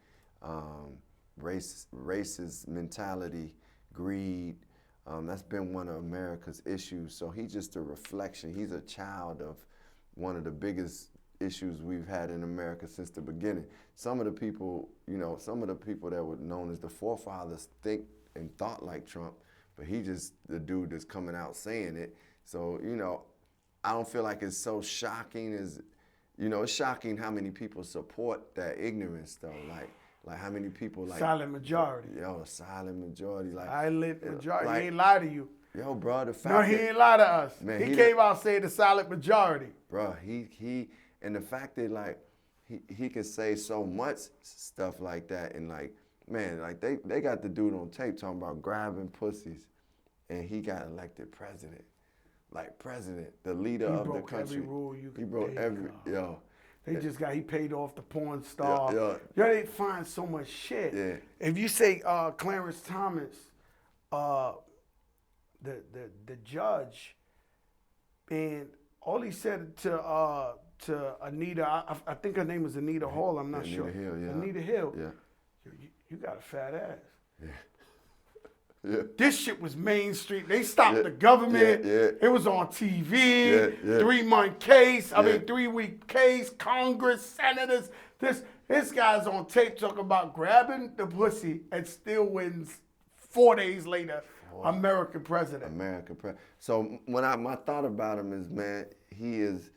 racist mentality, greed. That's been one of America's issues. So he's just a reflection. He's a child of one of the biggest issues we've had in America since the beginning. Some of the people, you know, that were known as the forefathers think and thought like Trump, but he just the dude that's coming out saying it. So, you know, I don't feel like it's so shocking as, you know, it's shocking how many people support that ignorance though. Like how many people like silent majority. Yo, a silent majority. Like Silent majority. like- he ain't lie to you. yo, bro, the fact No, he that, ain't lie to us. Man, he he came out saying the silent majority. bro, he and the fact that like he can say so much stuff like that, and like, man, like they got the dude on tape talking about grabbing pussies, and he got elected president. Like president, the leader of the country. Every rule you He could broke think every of. yo. He paid off the porn star. Yeah. Yo, they find so much shit. Yeah. If you say Clarence Thomas, the judge, and all he said to Anita, I think her name was Anita Hall. I'm not sure. Anita Hill, yeah. Anita Hill. Yeah. You got a fat ass. Yeah. This shit was mainstream. They stopped the government. Yeah. It was on TV. Yeah. 3-month case. I mean, Yeah. 3-week case. Congress, senators. This guy's on tape talking about grabbing the pussy and still wins 4 days later. American president. American president. So my thought about him is, man, he is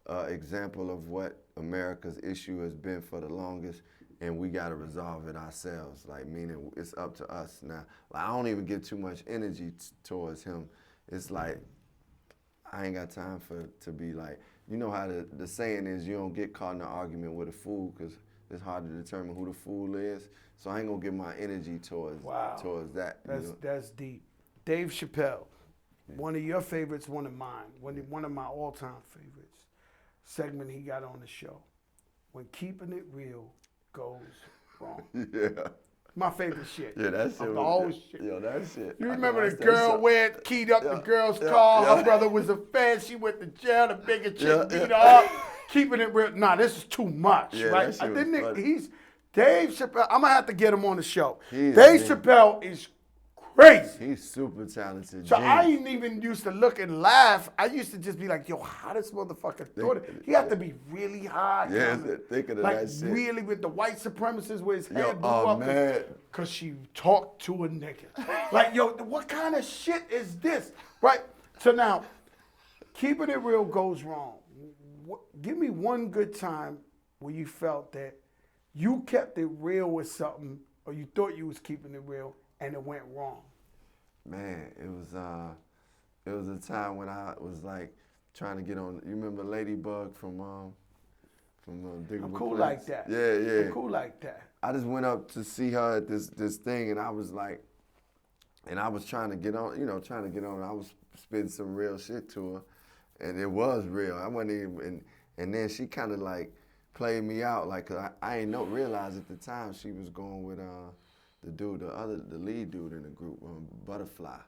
an example of what America's issue has been for the longest, and we got to resolve it ourselves. Like, meaning it's up to us now. Like, I don't even give too much energy towards him. It's like, I ain't got time to be like, you know how the saying is, you don't get caught in an argument with a fool because it's hard to determine who the fool is. So I ain't gonna give my energy towards that. That's deep. Dave Chappelle, one of your favorites, one of mine, one of my all-time favorites. Segment he got on the show, when keeping it real goes wrong. Yeah. My favorite shit. Yeah, that shit. Of the whole shit. Yo, that shit. You remember the girl went, keyed up the girl's car. Her brother was a fan. She went to jail. The bigger chick beat her up. Keeping it real. Nah, this is too much, right? That shit was funny. He's Dave Chappelle. I'm gonna have to get him on the show. Dave Chappelle is crazy. He's super talented. So I ain't even used to look and laugh. I used to just be like, yo, how this motherfucker thought it? He had to be really high. Yeah, kinda, thinking of like that shit. really with the white supremacists where his head Yo, blew up. man. Because she talked to a nigga. Like, yo, what kind of shit is this? Right? So now, keeping it real goes wrong. Give me one good time where you felt that you kept it real with something, or you thought you was keeping it real and it went wrong. Man, it was a time when I was like trying to get on. You remember Ladybug from Digable I'm cool Place? like that. Yeah. I'm cool like that. I just went up to see her at this thing, and I was like, and I was trying to get on. I was spitting some real shit to her, and it was real. I wasn't even, and then she kind of like played me out, like, 'cause I ain't realize at the time she was going with the lead dude in the group, Butterfly.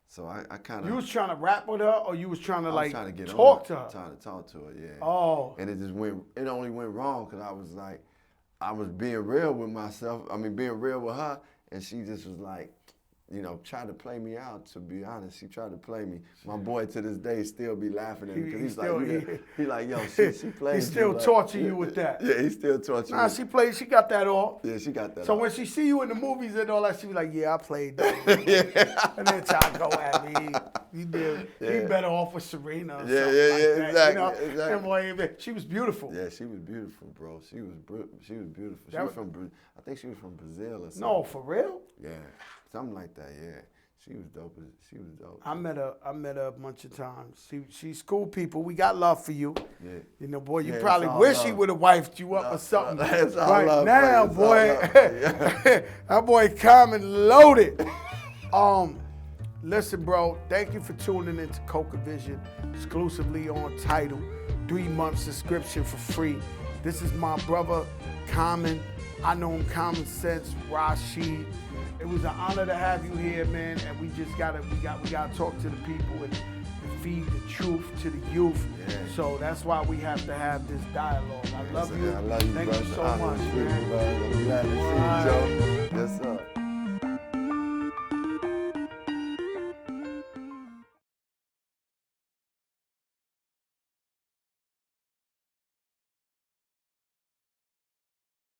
So I kind of. You was trying to rap with her, or you was trying to like trying to get talk to her? Trying to talk to her, yeah. Oh. And it only went wrong because I was being real with myself. I mean, being real with her, and she just was like, tried to play me out, to be honest. She tried to play me. My boy to this day still be laughing at me because he's like, yo, she played He's still torturing you with that. Yeah, he's still torturing Nah, me. she got that off. Yeah, she got that So off. when she see you in the movies and all that, she be like, yeah, I played that. And then try to go at me. You did. You better off with Serena or something like that. Exactly. And boy, she was beautiful. Yeah, she was beautiful, bro. She was beautiful. I think she was from Brazil or something. No, for real? Yeah, something like that. Yeah, she was dope. I met her a bunch of times. She's cool people. We got love for you. Yeah. Boy, you Yeah, probably it's all wish love. he would have wifed you up or something. It's all right love, now, it's all boy, love. that boy Common loaded. Listen, bro, thank you for tuning into Coca Vision, exclusively on TIDAL. 3-month subscription for free. This is my brother, Common. I know him, Common Sense, Rashid. It was an honor to have you here, man. And we gotta talk to the people and feed the truth to the youth. Yeah. So that's why we have to have this dialogue. I love you. I love you, Thank brother. you so Honor much, is really, man. brother. I'm glad to see you, All right. Joe.